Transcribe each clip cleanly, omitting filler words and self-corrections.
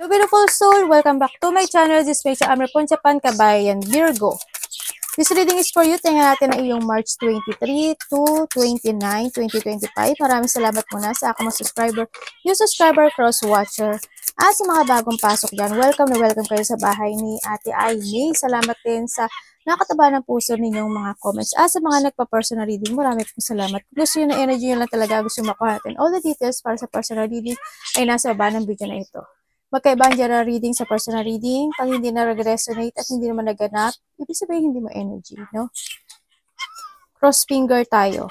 Hello beautiful soul, welcome back to my channel. This is Rachel Amir Ponchapan, Kabayan Virgo. This reading is for you. Tingnan natin na iyong March 23 to 29, 2025. Maraming salamat muna sa aking mga subscriber, yung subscriber, cross-watcher. At sa mga bagong pasok dyan, welcome na welcome kayo sa bahay ni Ate Aimee. Salamat din sa nakataba ng puso ninyong mga comments. At sa mga nagpa-personal reading, maraming salamat. Gusto nyo na energy nyo lang talaga, gusto nyo makuha natin. All the details para sa personal reading ay nasa baba ng video na ito. Magkaiba ang general reading sa personal reading. Pag hindi na resonate at hindi naman naganap, ibig sabihin hindi mo energy, no? Cross finger tayo.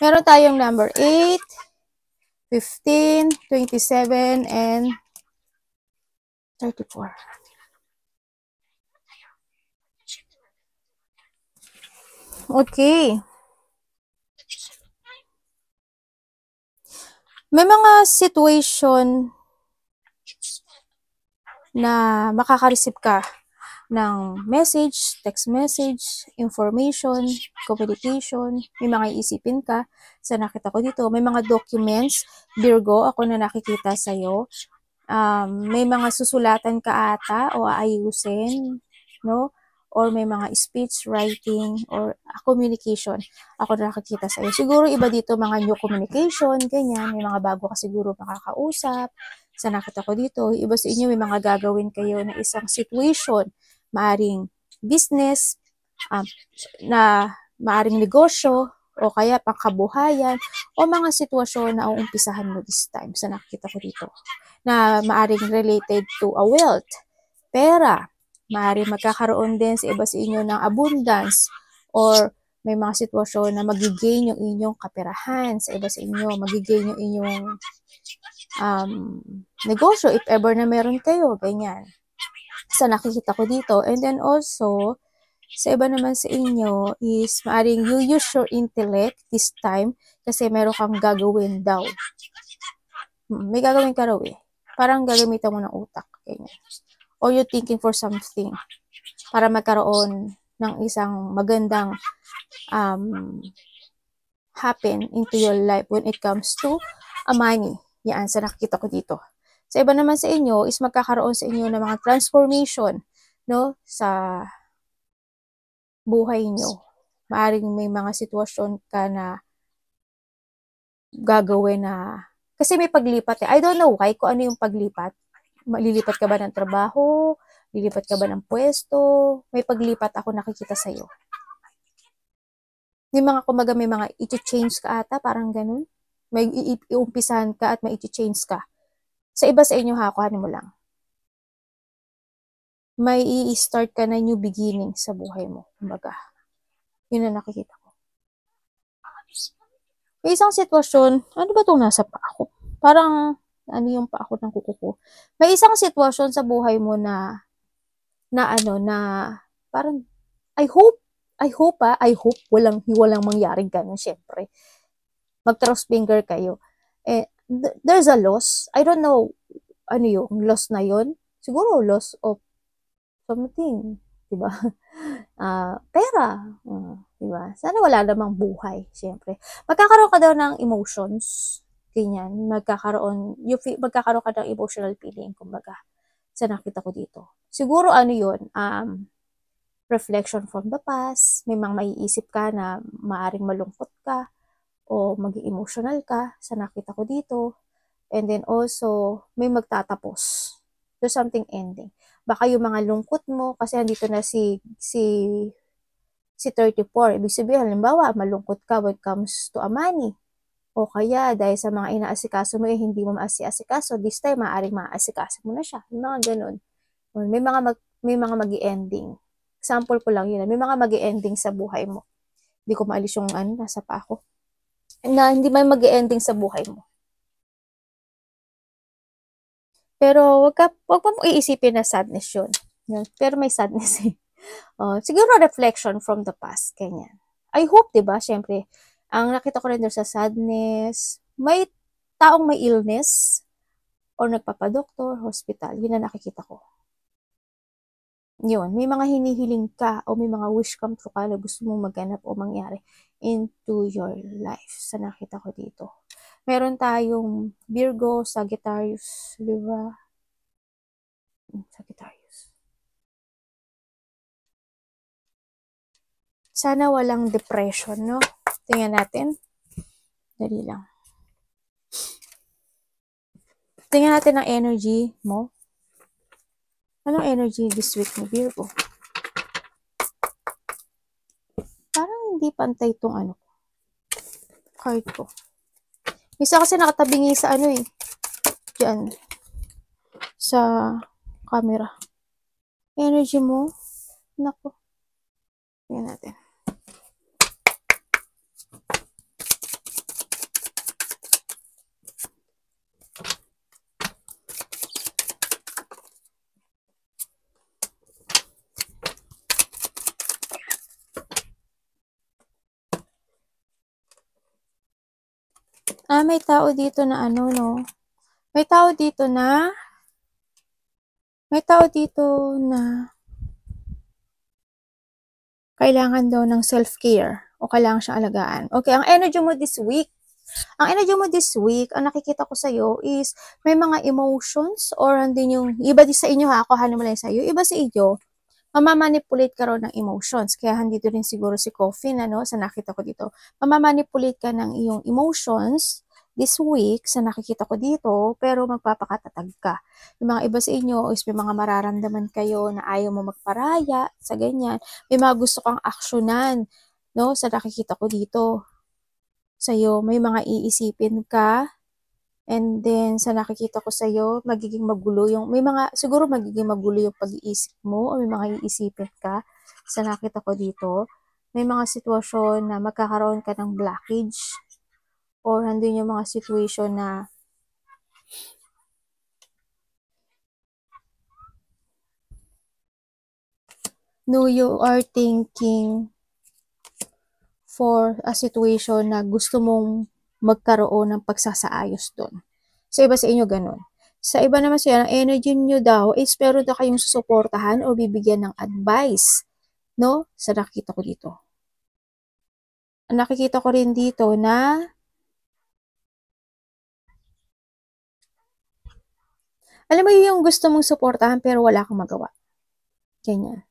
Meron tayong number 8, 15, 27, and 34. Okay. May mga situation na makaka-receive ka ng message, text message, information, communication, may mga iisipin ka sa nakita ko dito. May mga documents, Virgo, ako na nakikita sa'yo. May mga susulatan ka ata o aayusin, no? Or may mga speech, writing, or communication. Ako na nakikita sa'yo. Siguro iba dito mga new communication, ganyan. May mga bago ka siguro makakausap. Sa nakita ko dito, iba sa inyo, may mga gagawin kayo na isang situation. Maaring business, na maaring negosyo, o kaya pangkabuhayan, o mga sitwasyon na uumpisahan mo this time. Sa nakita ko dito. Na maaring related to a wealth, pera, maaring magkakaroon din sa iba sa inyo ng abundance, or may mga sitwasyon na magigain yung inyong kaperahan sa iba sa inyo, magigain yung inyong negosyo, if ever na meron kayo, ganyan. Sa nakikita ko dito. And then also, sa iba naman sa inyo is maaring you use your intellect this time kasi meron kang gagawin daw. May gagawin ka raw eh. Parang gagamitan mo ng utak. Ganyan. Or you're thinking for something para magkaroon ng isang magandang happen into your life when it comes to money. Yan, sa nakikita ko dito. Sa iba naman sa inyo is magkakaroon sa inyo ng mga transformation, no, sa buhay nyo. Maaring may mga sitwasyon ka na gagawin na, kasi may paglipat eh. I don't know kung ano yung paglipat. Malilipat ka ba ng trabaho? Lilipat ka ba ng pwesto? May paglipat ako nakikita sa'yo. May mga, kumaga may mga i-change ka ata, parang ganun. May iumpisahan ka at may i-change ka. Sa iba sa inyo, hakuhanin mo lang. May i-start ka na new beginning sa buhay mo. Kumbaga, yun na nakikita ko. May isang sitwasyon, ano ba itong nasa pa ako? Parang, ano yung pa ako ng kuko ko? May isang sitwasyon sa buhay mo na parang, I hope walang mangyaring ganun, syempre. Mag-cross finger kayo. There's a loss. I don't know, ano yung loss na yun. Siguro loss of something, diba? Pera, diba? Sana wala namang buhay, syempre. Magkakaroon ka daw ng emotions, ganyan. Magkakaroon ka ng emotional feeling, kumbaga, sa nakita ko dito. Siguro ano yun, reflection from the past, may mga maiisip ka na maaring malungkot ka, o maging emotional ka, sa nakita ko dito. And then also, may magtatapos. There's something ending. Baka yung mga lungkot mo, kasi andito na si 34. Ibig sabihin, halimbawa, malungkot ka when it comes to a money. O kaya, dahil sa mga inaasikaso mo, hindi mo maasikaso, this time, maaaring maasikaso mo na siya. Yung mga ganun. May mga magi-ending. Example ko lang yun. May mga magi-ending sa buhay mo. Hindi ko maalis yung nasa pa ako. Na hindi may magi-ending sa buhay mo. Pero wag mo iisipin na sadness yun. Pero may sadness eh. Siguro reflection from the past. Ganyan. I hope, diba? Siyempre, ang nakita ko rin doon sa sadness, may taong may illness or nagpapadoktor, hospital. Yun na nakikita ko. Yun. May mga hinihiling ka o may mga wish come true ka na gusto mong maganap o mangyari into your life. Sa nakita ko dito. Meron tayong Virgo, Sagittarius, Libra, Sagittarius. Sana walang depression, no? Tingnan natin. Dali lang. Tingnan natin ang energy mo. Anong energy this week ni Virgo? Parang hindi pantay itong ano, card ko. Isa kasi nakatabingi sa ano eh. Diyan. Sa camera. Energy mo. Naku. Tingnan natin. May tao dito na ano, no? May tao dito na kailangan daw ng self-care o kailangan siyang alagaan. Okay, ang energy mo this week, ang nakikita ko sa'yo is may mga emotions or andin yung, iba di sa inyo ha, ako mo lang sa'yo, iba sa inyo, mamamanipulate ka raw ng emotions. Kaya handito rin siguro si Coffin, ano, sa nakita ko dito. Mamamanipulate ka ng iyong emotions this week, sa nakikita ko dito, pero magpapakatatag ka. Yung mga iba sa inyo is may mga mararamdaman kayo na ayaw mo magparaya, sa ganyan. May mga gusto kang aksyonan, no, sa nakikita ko dito. Sa'yo, may mga iisipin ka, and then, sa nakikita ko sa'yo, magiging magulo yung, siguro magiging magulo yung pag-iisip mo, o may mga iisipin ka, sa nakita ko dito. May mga sitwasyon na magkakaroon ka ng blockage, or handun yung mga situation na no, you are thinking for a situation na gusto mong magkaroon ng pagsasaayos doon. Sa iba sa inyo, ganun. Sa iba naman siya, ang energy nyo daw is meron na kayong susuportahan o bibigyan ng advice, no? Sa nakikita ko dito. Nakikita ko rin dito na alam mo yung gusto mong suportahan pero wala kang magawa. Ganyan.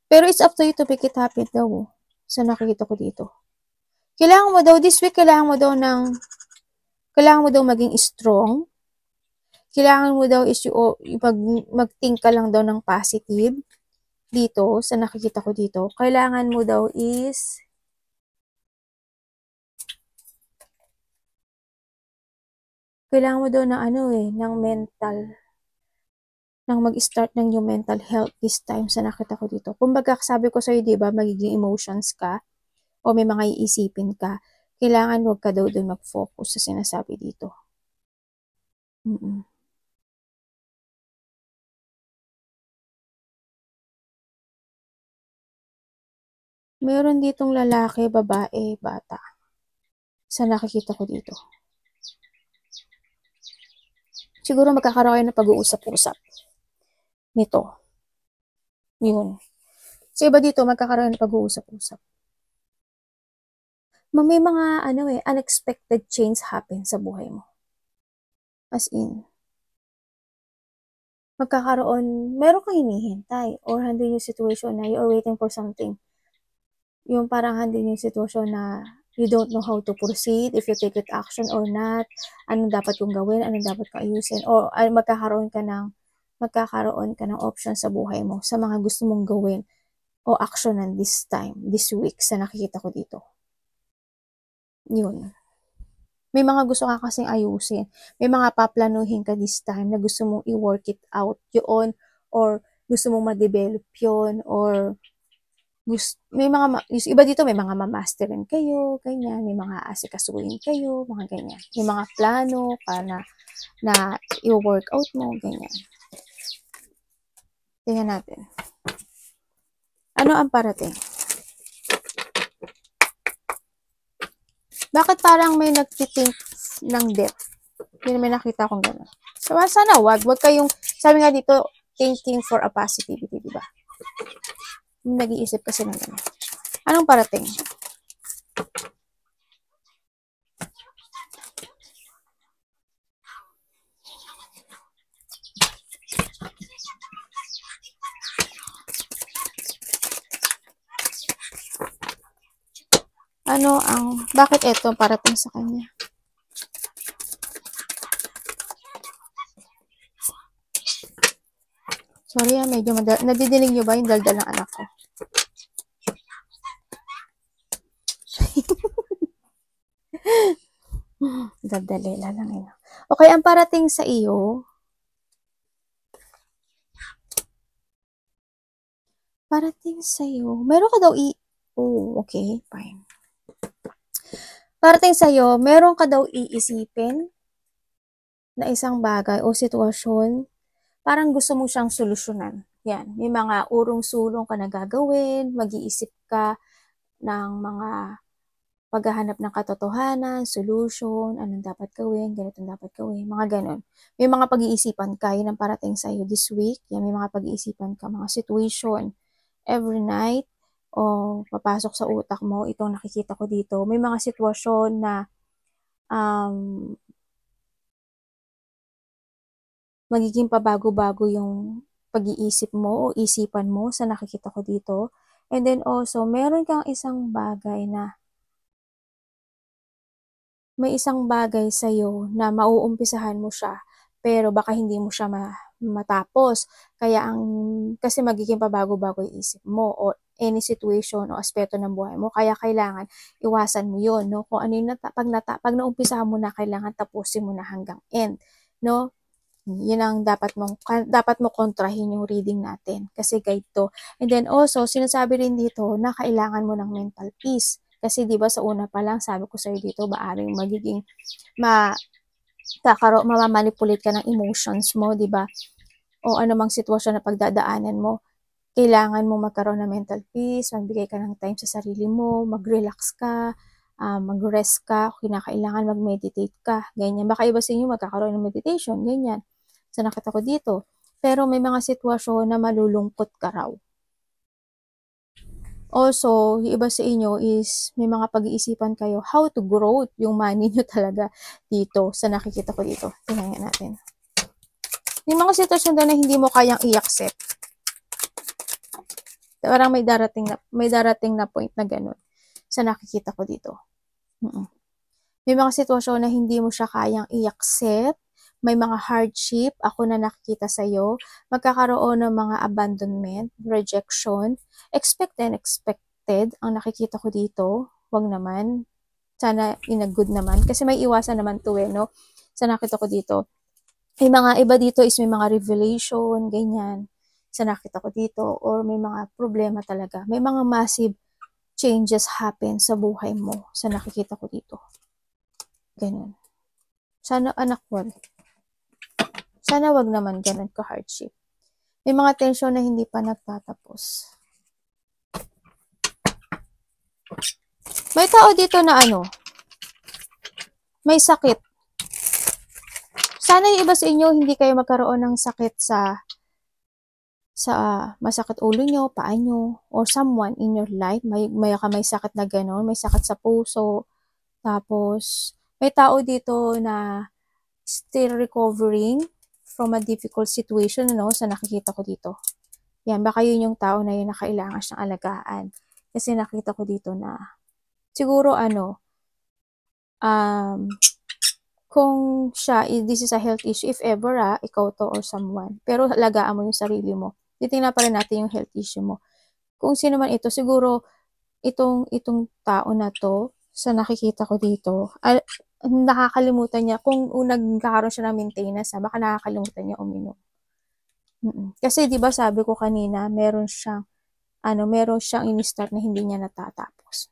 Pero it's up to you to make it happen daw. Sa nakikita ko dito. Kailangan mo daw, this week, kailangan mo daw maging strong. Kailangan mo daw is mag-think ka lang daw ng positive. Dito, sa nakikita ko dito. Kailangan mo daw is ng mental, nang mag-start ng yung mental health this time sa nakita ko dito. Kumbaga, sabi ko sa'yo, diba, magiging emotions ka o may mga iisipin ka. Kailangan wag ka daw doon mag-focus sa sinasabi dito. Meron ditong lalaki, babae, bata. Sa nakikita ko dito. Siguro magkakaroon kayo ng pag-uusap-usap nito. Yun. So, iba dito, magkakaroon ng pag-uusap-usap. May mga, unexpected change happen sa buhay mo. As in, meron kang hinihintay, or handin yung situation na you're waiting for something. Yung parang handin yung situation na you don't know how to proceed, if you take it action or not, anong dapat kong gawin, anong dapat kong ayusin, or magkakaroon ka ng option sa buhay mo, sa mga gusto mong gawin, o actionan this week, sa nakikita ko dito. Yun. May mga gusto ka kasing ayusin. May mga paplanuhin ka this time na gusto mong i-work it out yun, or gusto mong ma-develop yun, or iba dito, may mga mamasterin kayo, ganyan, may mga asikasuhin kayo, mga ganyan. May mga plano ka na i-work out mo, ganyan. Tingnan natin. Ano ang parating? Bakit parang may nagtitink ng death? Yun, may nakita akong gano'n. So, sana wag kayong, sabi nga dito, thinking for a positivity, diba? Nag-iisip kasi ng gano'n. Anong parating? Ano ang, bakit ito parating sa kanya? Sorry medyo nadidinig nyo ba yung daldal ng anak ko? Daldalila lang yun. Okay, ang parating sa iyo, meron ka daw oh, okay, fine. Parating sa iyo, meron ka daw iisipin na isang bagay o sitwasyon, parang gusto mo siyang solusyonan. Yan, may mga urong-sulong ka na gagawin, mag-iisip ka ng mga paghahanap ng katotohanan, solution, anong dapat gawin, ganitong dapat gawin, mga ganon. May mga pag-iisipan ka, yun ang parating sa iyo this week. Yan, may mga pag-iisipan ka, mga situation. Every night, o papasok sa utak mo, itong nakikita ko dito. May mga sitwasyon na magiging pabago-bago yung pag-iisip mo o isipan mo sa nakikita ko dito. And then also, meron kang isang bagay na may isang bagay sa'yo na mauumpisahan mo siya, pero baka hindi mo siya matapos. Kasi magiging pabago-bago yung isip mo o any situation o aspeto ng buhay mo. Kaya kailangan iwasan mo yun, no? Kung ano yung pag naumpisahan mo na, kailangan tapusin mo na hanggang end, no? Yun ang dapat mo kontrahin yung reading natin kasi guide to. And then also, sinasabi rin dito na kailangan mo ng mental peace. Kasi 'di ba sa una pa lang sabi ko sa iyo dito, maaring magiging mamamanipulate ka ng emotions mo, 'di ba? O anumang sitwasyon na pagdadaanan mo, kailangan mo magkaroon ng mental peace, magbigay ka ng time sa sarili mo, mag-relax ka, mag-rest ka, kinakailangan mag-meditate ka, ganyan. Baka iba sa inyo magkakaroon ng meditation, ganyan. So nakita ko dito. Pero may mga sitwasyon na malulungkot ka raw. Also, yung iba sa inyo is may mga pag-iisipan kayo how to grow yung money nyo talaga dito sa nakikita ko dito. Tingnan natin. Yung mga sitwasyon daw na hindi mo kayang i-accept. Parang may darating na point na ganun sa nakikita ko dito. May mga sitwasyon na hindi mo siya kayang i-accept. May mga hardship, ako na nakikita sa'yo, magkakaroon ng mga abandonment, rejection, expected and expected, ang nakikita ko dito, wag naman, sana in a good naman, kasi may iwasan naman to no? Sa nakita ko dito, may mga iba dito is may mga revelation, ganyan, sa nakita ko dito, or may mga problema talaga, may mga massive changes happen sa buhay mo, sa nakikita ko dito. Ganyan. Sana anak wag. Sana wag naman ganun ka-hardship. May mga tensyon na hindi pa nagtatapos. May tao dito na may sakit. Sana yung iba sa inyo hindi kayo magkaroon ng sakit sa masakit ulo nyo, paa nyo, or someone in your life. May sakit na gano'n, may sakit sa puso. Tapos, may tao dito na still recovering from a difficult situation, sa nakikita ko dito. Yan, baka yun yung tao na yun na kailangan siyang alagaan. Kasi nakita ko dito na, siguro kung siya, this is a health issue, if ever, ikaw to or someone. Pero alagaan mo yung sarili mo. Titingnan pa rin natin yung health issue mo. Kung sino man ito, siguro, itong tao na to, sa nakikita ko dito, nakakalimutan niya, kung nagkakaroon siya ng maintenance, baka nakakalimutan niya uminom. Kasi 'di ba sabi ko kanina, meron siyang ini-start na hindi niya natatapos.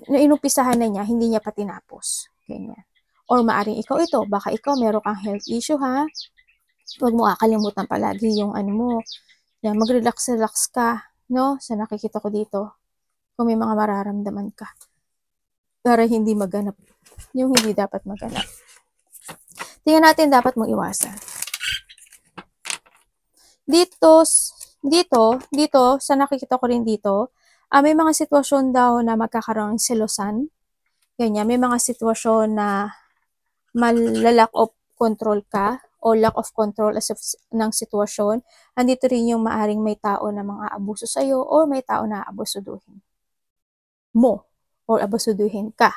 Inumpisahan na niya, hindi niya pa tinapos. Ganyan. Or maaring ikaw ito, baka ikaw meron kang health issue ha. Huwag mo kakalimutan palagi yung mo. Yan, mag-relax ka, no? Sa nakikita ko dito. Kung may mga mararamdaman ka. Para hindi maganap. Yung hindi dapat maganap. Tingnan natin dapat mong iwasan. Dito, sa nakikita ko rin dito, may mga sitwasyon daw na magkakaroon ng selosan. Ganyan, may mga sitwasyon na lack of control ka o lack of control ng sitwasyon. Andito rin yung maaring may tao na mga abuso sa'yo o may tao na abusuduhin mo. or abusuduhin ka.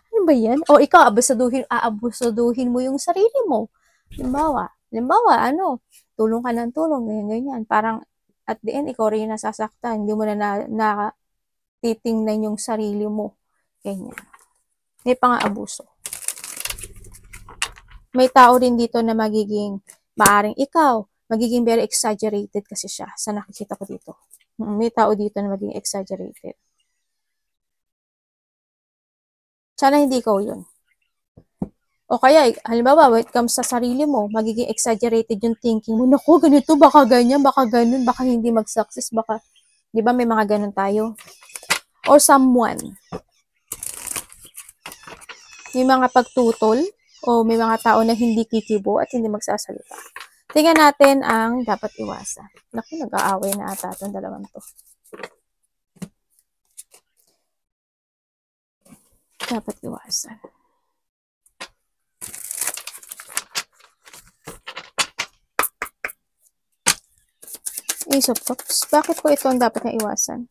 Ano ba yan? O ikaw, aabusuduhin mo yung sarili mo. Limbawa, tulong ka ng tulong, ganyan. Parang at the end, ikaw rin yung nasasaktan. Hindi mo na titingnan yung sarili mo. Ganyan. May pang-aabuso. May tao rin dito na maaring ikaw, magiging very exaggerated kasi siya sa nakikita ko dito. May tao dito na magiging exaggerated. Sana hindi ikaw yun. O kaya, halimbawa, when it comes sa sarili mo, magiging exaggerated yung thinking mo. Naku, ganito, baka ganyan, baka ganun, baka hindi mag-success, baka, di ba may mga ganun tayo? Or someone. May mga pagtutol, o may mga tao na hindi kikibo at hindi magsasalita. Tingnan natin ang dapat iwasan. Naku, nag-aaway na ata itong dalawang to. Dapat iwasan. Ace of Cups. Bakit po ito ang dapat na iwasan?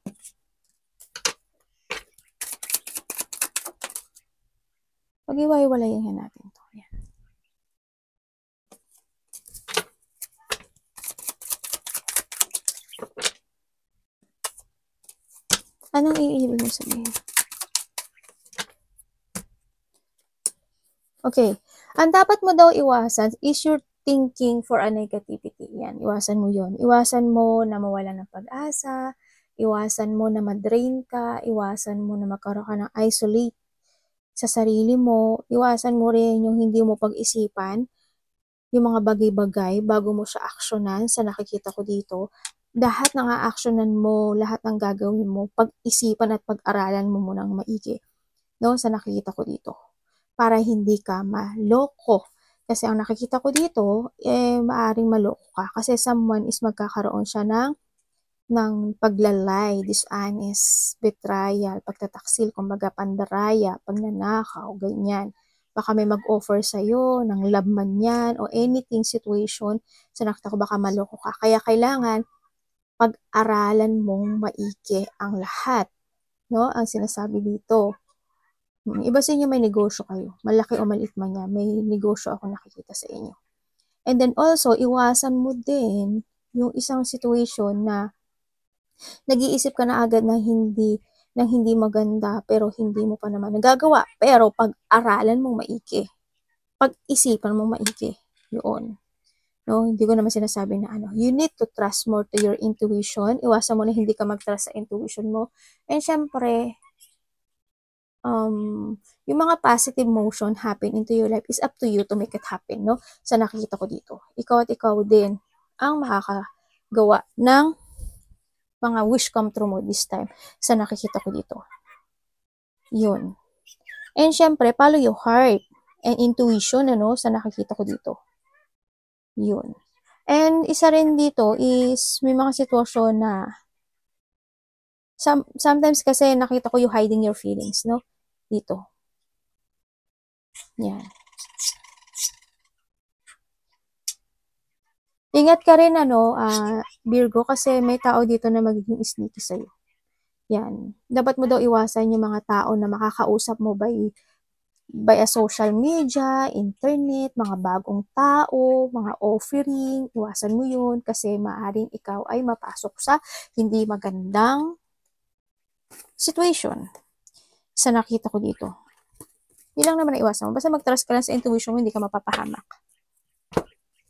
Pag-iwalay-walayin natin ito. Yan. Anong iibig mo sabihin? Okay. Ang dapat mo daw iwasan is your thinking for a negativity. Yan. Iwasan mo yon. Iwasan mo na mawala ng pag-asa. Iwasan mo na madrain ka. Iwasan mo na magkaroon ka ng isolate sa sarili mo. Iwasan mo rin yung hindi mo pag-isipan yung mga bagay-bagay bago mo siya aksyonan sa nakikita ko dito. Lahat ng a-actionan mo, lahat ng gagawin mo, pag-isipan at pag-aralan mo munang maigi. No? Sa nakikita ko dito. Para hindi ka maloko. Kasi ang nakikita ko dito, maaring maloko ka. Kasi someone is magkakaroon siya ng paglalay, dishonest, betrayal, pagtataksil, kumbaga pandaraya, pagnanakaw, ganyan. Baka may mag-offer sa'yo ng love man yan o anything situation. So nakita ko baka maloko ka. Kaya kailangan pag-aralan mong maigi ang lahat. No? Ang sinasabi dito. Iba sa inyo may negosyo kayo. Malaki o maliit man yan, may negosyo ako nakikita sa inyo. And then also, iwasan mo din yung isang situation na nag-iisip ka na agad na hindi maganda pero hindi mo pa naman nagagawa. Pero pag-aralan mong maigi. Pag-isipan mong maigi. Yun. No, hindi ko naman sinasabi na you need to trust more to your intuition. Iwasan mo na hindi ka mag-trust sa intuition mo. And syempre, yung mga positive motion happen into your life is up to you to make it happen, no? Sa nakikita ko dito. Ikaw at ikaw din ang makakagawa ng mga wish come true mo this time sa nakikita ko dito. Yun. And syempre, follow your heart and intuition, sa nakikita ko dito. Yun. And isa rin dito is may mga sitwasyon na sometimes kasi nakita ko you hiding your feelings, no? Dito. Yan. Ingat ka rin, Virgo, kasi may tao dito na magiging sneaky sa'yo. Yan. Dapat mo daw iwasan yung mga tao na makakausap mo by a social media, internet, mga bagong tao, mga offering. Iwasan mo yun kasi maaring ikaw ay mapasok sa hindi magandang situation sa nakita ko dito. Yun lang naman na iwasan mo. Basta mag-trust ka lang sa intuition mo, hindi ka mapapahamak.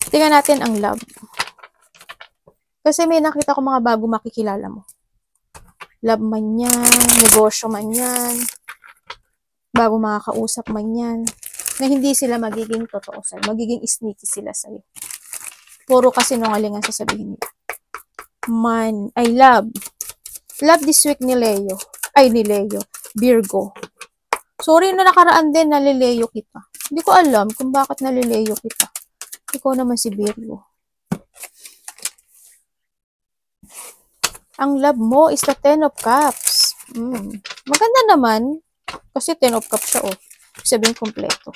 Tingnan natin ang love. Kasi may nakita ko mga bago makikilala mo. Love man yan, negosyo man yan, bago makakausap man yan, na hindi sila magiging totoo sa'yo. Magiging sneaky sila sa'yo. Puro kasi nungaling ang sasabihin nila. Love. Love this week ni Leo. Virgo. Sorry na nakaraan din, nalileyo kita. Hindi ko alam kung bakit nalileyo kita. Ikaw naman si Virgo. Ang love mo is the 10 of Cups. Maganda naman. Kasi 10 of Cups siya, sabihin kompleto.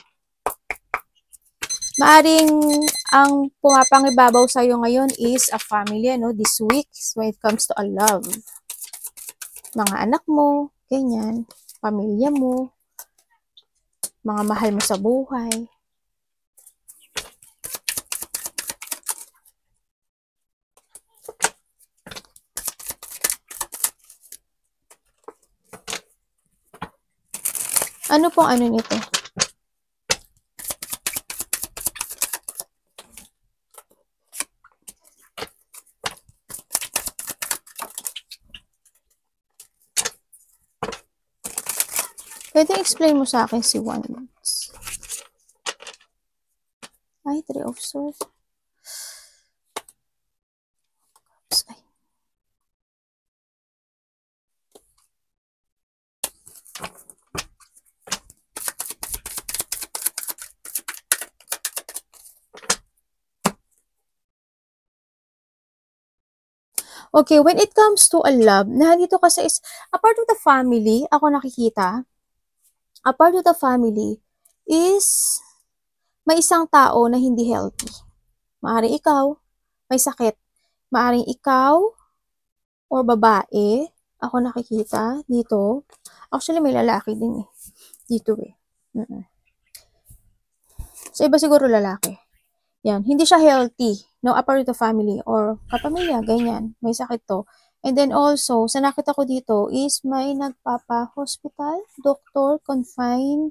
Maaring ang pumapangibabaw sa'yo ngayon is a family, this week when it comes to a love. Mga anak mo, ganyan. pamilya mo, mga mahal mo sa buhay. Ano pong ano nito? Pwede explain mo sa akin si Wands. Ay, 3 of Swords. Ay. Okay, when it comes to a love, nandito kasi is, a part of the family, ako nakikita, a part of the family is, may isang tao na hindi healthy. Maaring ikaw, may sakit. Maaring ikaw, or babae, ako nakikita, dito. Actually, may lalaki din eh. Dito eh. So, iba siguro lalaki. Yan, hindi siya healthy. No, a part of the family or kapamilya, ganyan. May sakit to. And then also, sa nakita ko dito is may nagpapa-hospital, doctor, confine,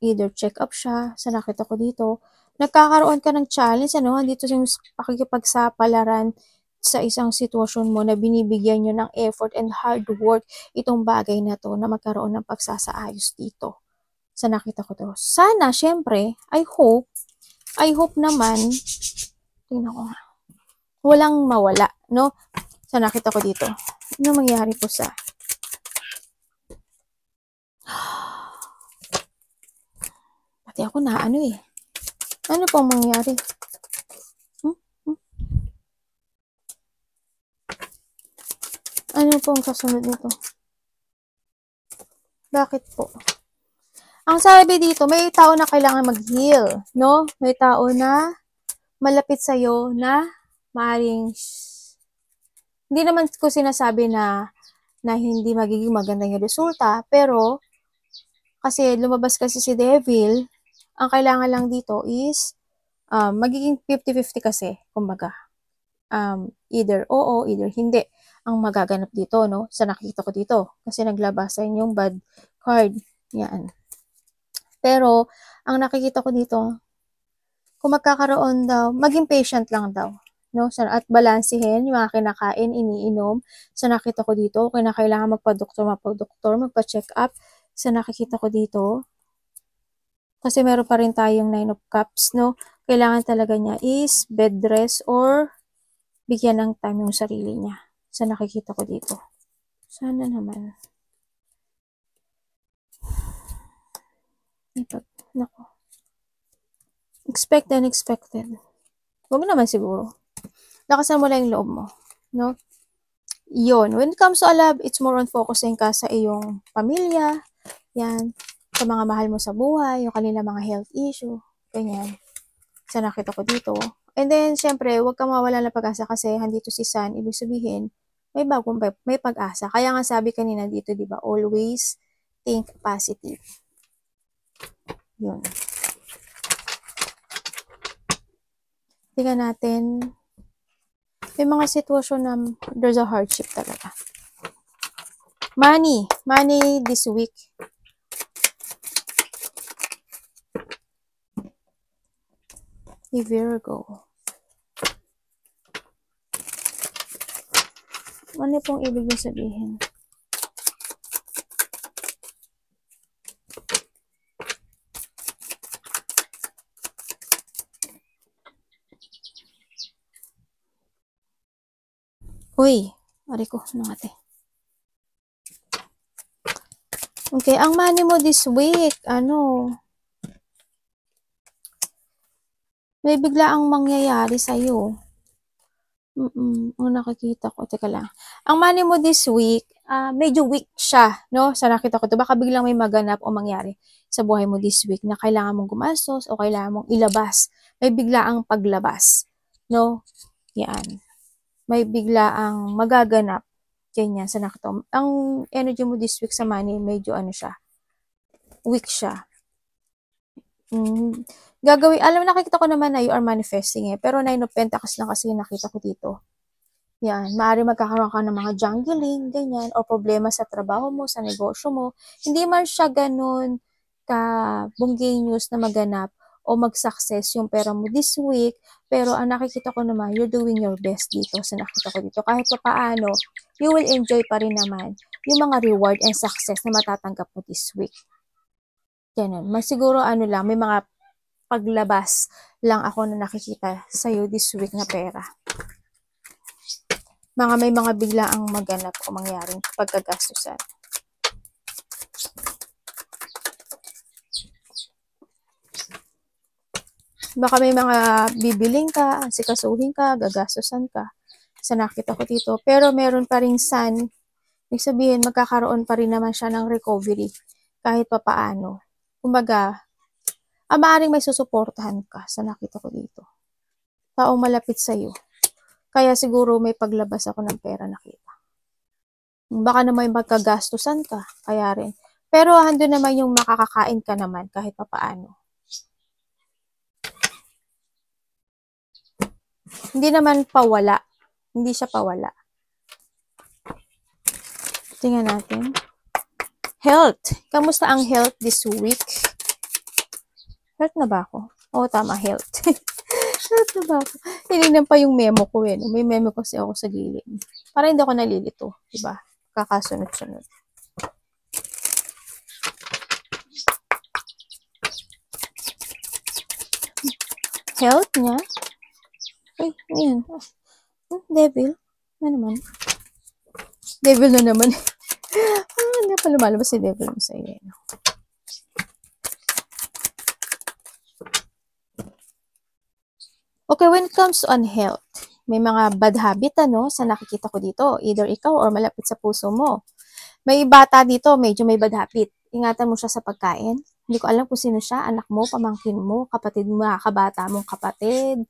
either check-up siya, sa nakita ko dito. Nagkakaroon ka ng challenge, ano, dito yung pakikipagsapalaran sa isang sitwasyon mo na binibigyan nyo ng effort and hard work itong bagay na to na magkaroon ng pagsasaayos dito. Sa nakita ko to. Sana, syempre, I hope naman, tingnan ko nga, walang mawala, no? Sa nakita ko dito. Ano mangyari po sa... Pati ako na, ano eh. Ano pong mangyari? Ano pong kasunod nito? Bakit po? Ang sabi dito, may tao na kailangan mag-heal, no? May tao na malapit sa'yo na maaaring... Hindi naman ko sinasabi na hindi magiging maganda yung resulta, pero kasi lumabas kasi si Devil, ang kailangan lang dito is magiging 50-50 kasi, kumbaga. Either oo, either hindi ang magaganap dito, no? Sa nakikita ko dito. Kasi naglabasan yung bad card. Yan. Pero, ang nakikita ko dito, kung magkakaroon daw, maging patient lang daw. No? At balansehin yung mga kinakain, iniinom. Sa nakita ko dito, kailangan magpa-doktor, magpa-check up. Sa nakikita ko dito, kasi meron pa rin tayong 9 of Cups, no? Kailangan talaga niya is bed rest or bigyan ng time yung sarili niya. Sa nakikita ko dito. Sana naman. Nako. Expected, unexpected. Huwag naman siguro. Lakasan mo lang yung loob mo. No? Yun. When it comes to a love, it's more on focusing ka sa iyong pamilya. Yan. Sa mga mahal mo sa buhay, yung kanila mga health issue. Ganyan. Sa nakita ko dito. And then, syempre, huwag kang mawala ng pag-asa kasi handito si Sun. Ibig sabihin, may pag-asa. Kaya nga sabi kanina dito, di ba, always think positive. Yun. Tingnan natin. May mga sitwasyon na there's a hardship talaga. Money this week. A Virgo. Ano pong ibig niyo sabihin? Uy, ari ko, ate. Okay, ang money mo this week, may biglaang mangyayari sa'yo. Ang nakikita ko, teka lang. Ang money mo this week, medyo weak siya, no? Sa nakita ko to, baka biglang may maganap o mangyari sa buhay mo this week na kailangan mong gumastos o kailangan mong ilabas. May biglaang paglabas, no? Yan. May biglaang magaganap Ganyan, sa nakita mo. Ang energy mo this week sa money, medyo ano siya, weak siya. Gagawin, alam, nakikita ko naman na you are manifesting pero 9 of Pentacles lang kasi nakita ko dito. Yan, maaari magkakaroon ka ng mga jungling, ganyan, o problema sa trabaho mo, sa negosyo mo. Hindi man siya ganun ka-bunganeous na maganap o mag-success yung pera mo this week, pero ang nakikita ko naman, you're doing your best dito sa nakita ko dito. Kahit pa paano, you will enjoy pa rin naman yung mga reward and success na matatanggap mo this week. Ganun. Mas siguro ano lang, may mga paglabas lang ako na nakikita sa'yo this week na pera. May mga biglaang maganap o mangyaring pagkagastusan. Baka may mga bibiling ka, sikasuhin ka, gagastusan ka. Sa nakita ko dito. Pero meron pa rin sun. Ibig sabihin, magkakaroon pa rin naman siya ng recovery kahit pa paano. Kumbaga, maaaring may susuportahan ka sa nakita ko dito. Taong malapit sa'yo. Kaya siguro may paglabas ako ng pera nakita. Baka naman magkagastusan ka. Kaya rin. Pero andun naman yung makakakain ka naman kahit pa paano. Hindi naman pawala. Hindi siya pawala. Tingnan natin. Health. Kamusta ang health this week? Health na ba ako? Oo, tama, health. Health na ba ako? Tinignan pa yung memo ko eh. May memo kasi ako sa gilid. Para hindi ako nalilito. Diba? Kakasunod-sunod. Health niya? Ay, ano yan? Devil? Ano naman? Devil na naman. Hindi pa lumalabas si devil mo sa iyo. Okay, when it comes to unhealth, may mga bad habit sa nakikita ko dito. Either ikaw or malapit sa puso mo. May bata dito, medyo may bad habit. Ingatan mo siya sa pagkain. Hindi ko alam kung sino siya, anak mo, pamangkin mo, kapatid mo, kabata mong kapatid.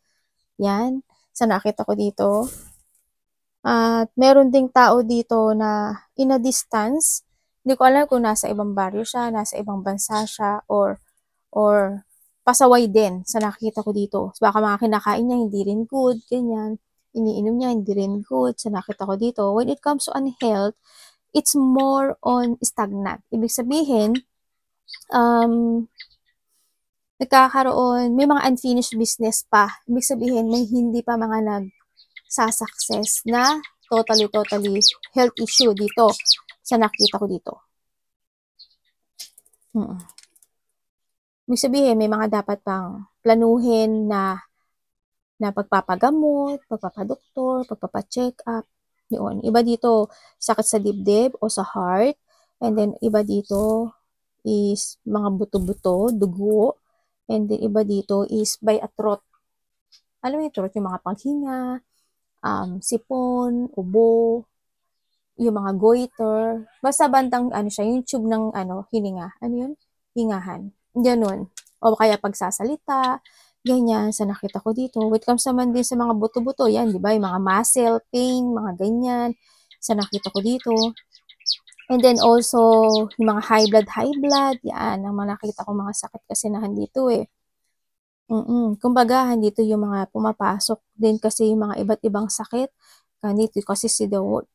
Yan, sa nakita ko dito. At meron ding tao dito na in a distance. Hindi ko alam kung nasa ibang baryo siya, nasa ibang bansa siya, or pasaway din sa nakita ko dito. Baka mga kinakain niya, hindi rin good, ganyan. Iniinom niya, hindi rin good sa nakita ko dito. When it comes to unhealth, it's more on stagnant. Ibig sabihin, nagkakaroon, may mga unfinished business pa. Ibig sabihin, may hindi pa mga nagsasucess na totally health issue dito sa nakita ko dito. Ibig sabihin, may mga dapat pang planuhin na pagpapagamot, pagpapadoktor, pagpapacheck up. Yun. Iba dito, sakit sa dibdib o sa heart. And then, iba dito is mga buto-buto, dugo. And then, iba dito is by a throat. Alam mo yung throat, yung mga panghinga, sipon, ubo, yung mga goiter. Basta bandang, siya, yung tube ng, hininga. Ano yun? Hingahan. Ganun. O kaya pagsasalita, ganyan, sa nakita ko dito. When it comes naman din sa mga buto-buto, yan, di ba? Yung mga muscle, pain, mga ganyan, sa nakita ko dito. And then also, yung mga high blood, yan, ang mga nakita ko mga sakit kasi na dito eh. Kumbaga, dito yung mga pumapasok din kasi yung mga iba't ibang sakit. Ganito kasi si the world.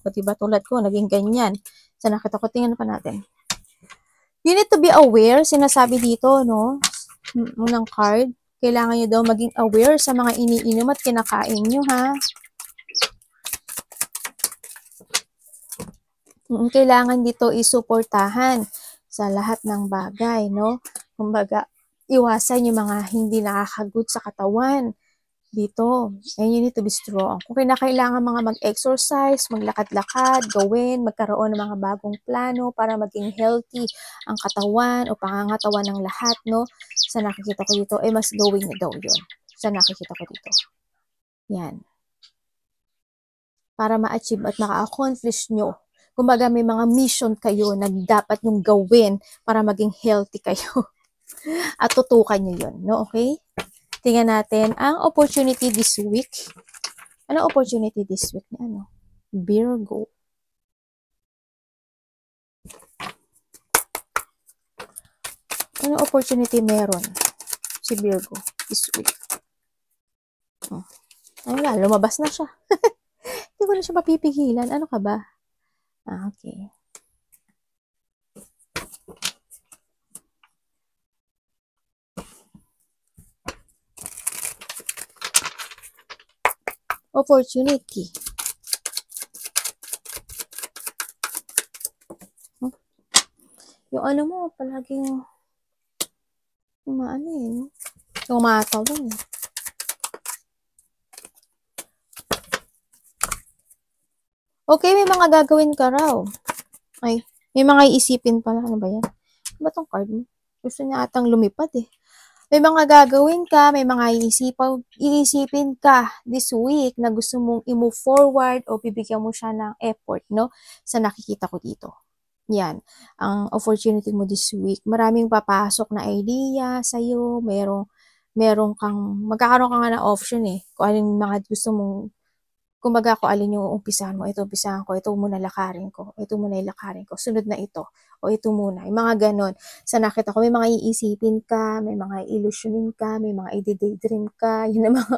O diba, tulad ko, naging ganyan. Sa nakita ko, tingnan pa natin. You need to be aware, sinasabi dito, no? Unang card, kailangan nyo daw maging aware sa mga iniinom at kinakain nyo, ha? Kailangan dito isuportahan sa lahat ng bagay, no? Kumbaga, iwasan yung mga hindi nakakagood sa katawan dito. And you need to be strong. Kung kinakailangan mga mag-exercise, maglakad-lakad, magkaroon ng mga bagong plano para maging healthy ang katawan o pangangatawan ng lahat, no? Sa nakikita ko dito, mas gawin na daw yun. Sa nakikita ko dito. Yan. Para ma-achieve at maka-accomplish nyo. Kumbaga, may mga mission kayo na dapat nyong gawin para maging healthy kayo. At tutukan nyo yun, no? Okay? Tingnan natin ang opportunity this week. Ano opportunity this week? Virgo. Ano opportunity meron si Virgo this week? Ayun na, lumabas na siya. Hindi ko na siya mapipigilan. Ano ka ba? Okay. Opportunity. Yung ano mo, palaging umaano eh, no? Umataw lang eh. Okay, may mga gagawin ka raw. Ay, may mga iisipin pala. Ano ba yan? Ano ba tong card mo? Gusto niya atang lumipad eh. May mga gagawin ka, may mga iisipin ka this week na gusto mong i-move forward o bibigyan mo siya ng effort, no? Sa nakikita ko dito. Yan, ang opportunity mo this week. Maraming papasok na idea sa'yo, magkakaroon ka nga ng option eh, kung alin mga gusto mong, kumbaga kung alin yung umpisahan mo, ito umpisahan ko, ito muna lakarin ko, ito muna ilakarin ko, sunod na ito, o ito muna, yung mga ganon. Sa nakita ko, may mga iisipin ka, may mga illusionin ka, may mga i-daydream ka, yun ang mga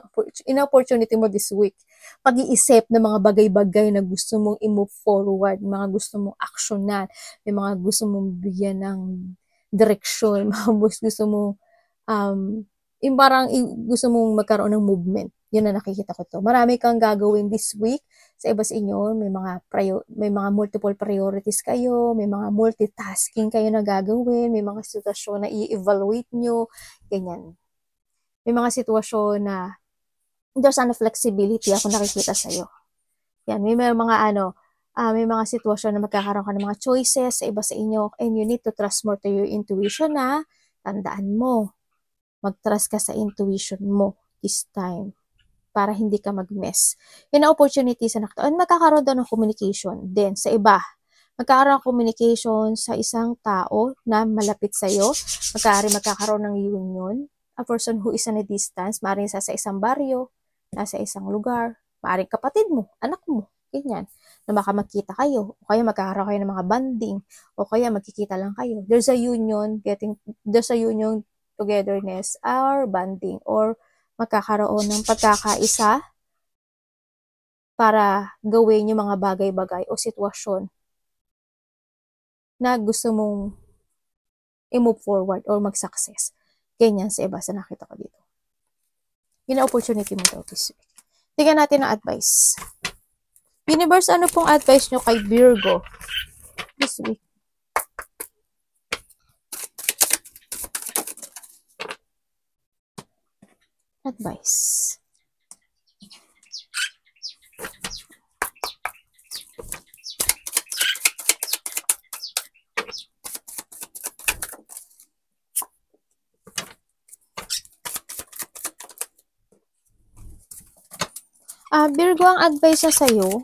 opportunity mo this week. Pag-iisip ng mga bagay-bagay na gusto mong i-move forward, mga gusto mong aksyonan, may mga gusto mong bigyan ng direksyon, mga gusto mong, yung parang gusto mong magkaroon ng movement. Yun na nakikita ko to. Marami kang gagawin this week sa iba sa inyo. May mga multiple priorities kayo, may mga multitasking kayo na gagawin, may mga sitwasyon na i-evaluate nyo, ganyan. May mga sitwasyon na there's flexibility ako nakikita sa'yo. Yan, may mga sitwasyon na magkakaroon ka ng mga choices sa iba sa inyo and you need to trust more to your intuition na tandaan mo. Mag-trust ka sa intuition mo this time para hindi ka mag-mess. Yan ang opportunity sa nakita. And magkakaroon daw ng communication din sa iba. Magkakaroon ng communication sa isang tao na malapit sa'yo. Magkakaroon ng union. A person who is in a distance. Maaaring sa isang baryo, nasa isang lugar. Maaaring kapatid mo, anak mo. Ganyan. Na makita kayo. O kaya magkakaroon kayo ng mga banding. O kaya magkikita lang kayo. There's a union togetherness or bonding or magkakaroon ng pagkakaisa para gawin yung mga bagay-bagay o sitwasyon na gusto mong i-move forward or mag-success. Ganyan sa iba sa nakita ko dito. Yun ang opportunity mo daw this week. Tingnan natin ang advice. Universe, ano pong advice nyo kay Virgo this week? Advice. Virgo, ang advice niya sa'yo,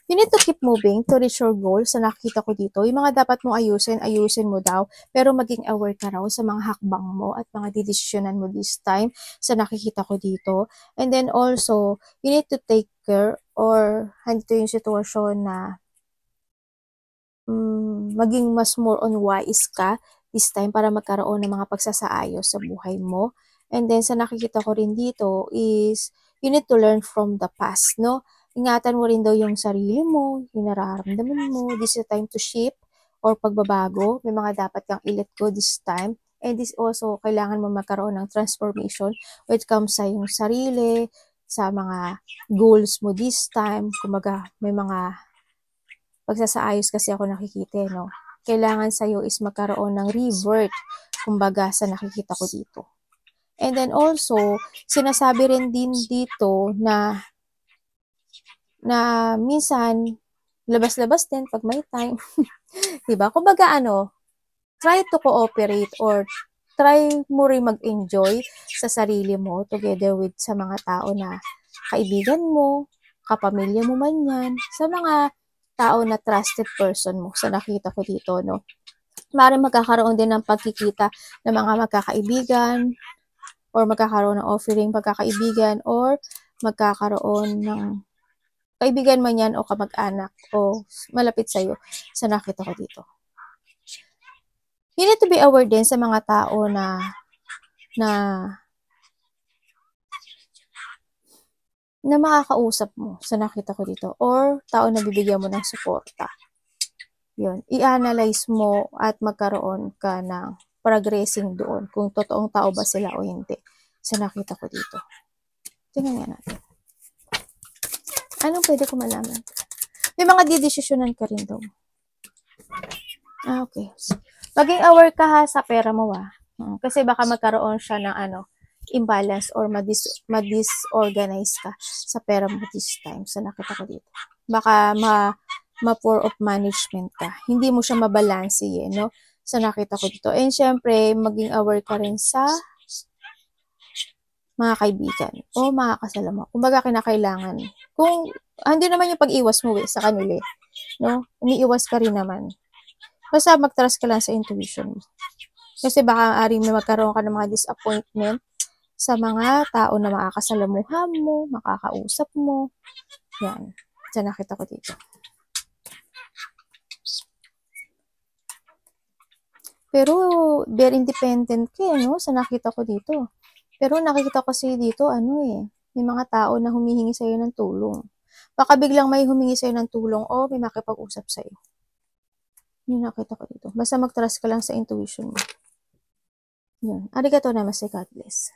you need to keep moving to reach your goals sa nakikita ko dito. Yung mga dapat mong ayusin mo daw, pero maging aware ka raw sa mga hakbang mo at mga didesisyonan mo this time sa nakikita ko dito. And then also, you need to take care or handito yung sitwasyon na maging mas more on wise ka this time para magkaroon ng mga pagsasaayos sa buhay mo. And then sa nakikita ko rin dito is you need to learn from the past, no? Ingatan mo rin daw yung sarili mo, yung nararamdaman mo. This is a time to shift or pagbabago. May mga dapat kang i-let go this time. And this also, kailangan mo magkaroon ng transformation when it comes sa yung sarili, sa mga goals mo this time. Kumaga, may mga pagsasaayos kasi ako nakikita, no? Kailangan sa'yo is magkaroon ng revert, kumbaga, sa nakikita ko dito. And then also, sinasabi rin din dito na minsan, labas-labas din pag may time. Diba? Kumbaga try to cooperate or try mo rin mag-enjoy sa sarili mo together with sa mga tao na kaibigan mo, kapamilya mo man yan, sa mga tao na trusted person mo sa nakita ko dito, no? Maaaring magkakaroon din ng pagkikita ng mga magkakaibigan or magkakaroon ng offering pagkakaibigan or magkakaroon ng kaibigan man yan o kamag-anak o malapit sa'yo sa nakita ko dito. You need to be aware din sa mga tao na makakausap mo sa nakita ko dito or tao na bibigyan mo ng suporta. Yun, i-analyze mo at magkaroon ka ng progressing doon kung totoong tao ba sila o hindi sa nakita ko dito. Tingnan nga natin. Anong pwede ko malaman? May mga didesisyonan ka rin daw. Okay. Maging aware ka ha sa pera mo kasi baka magkaroon siya ng imbalance or ma-disorganize ka sa pera mo this time sa nakita ko dito. Baka ma-poor of management ka. Hindi mo siya mabalanse no? Sa nakita ko dito. And syempre, maging aware ka rin sa mga kaibigan o mga kasalamuha. Kumbaga kinakailangan. Kung hindi naman yung pag-iwas mo sa kanila, no? Umiiwas ka rin naman. Basta mag-trust ka lang sa intuition mo. Kasi baka aring may magkaroon ka ng mga disappointment sa mga tao na makakasalamuha mo, makakausap mo. Yan. Sa nakita ko dito. Pero very independent ka no? Sa nakita ko dito. Pero nakikita ko kasi dito, may mga tao na humihingi sa'yo ng tulong. Baka biglang may humingi sa'yo ng tulong o may makipag-usap sa'yo. Yun nakita ko dito. Basta mag-trust ka lang sa intuition mo. Yun. Arigato namaste, God bless.